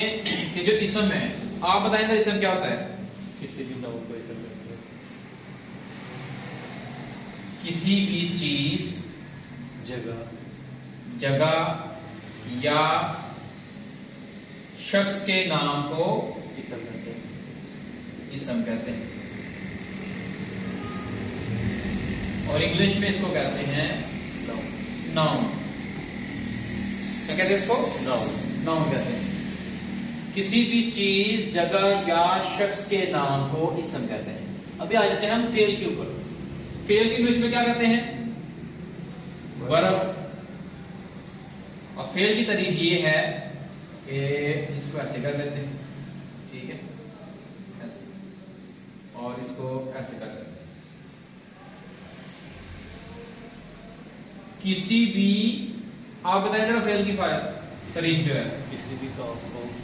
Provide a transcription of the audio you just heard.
कि जो इसम है, आप बताएं ना इसम क्या होता है? किसी भी नाउन को इसम कहते हैं। किसी भी चीज, जगह या शख्स के नाम को इसम कहते हैं। इसम कहते हैं। और इंग्लिश में इसको कहते हैं नाउन। नाउन। क्या कहते हैं इसको? नाउन। नाउन कहते हैं। किसी भी चीज, जगह या शख्स के नाम को इसम कहते हैं। अभी आ जाते हैं हम फेल के ऊपर। फेल की इंग्लिश में क्या कहते हैं? वर्ब। और फेल की तारीफ ये है कि इसको ऐसे कर लेते हैं, ठीक है, ऐसे, और इसको ऐसे कर लेते हैं। किसी भी, आप बताएं जरा फेल की तारीफ जो है। किसी भी काम को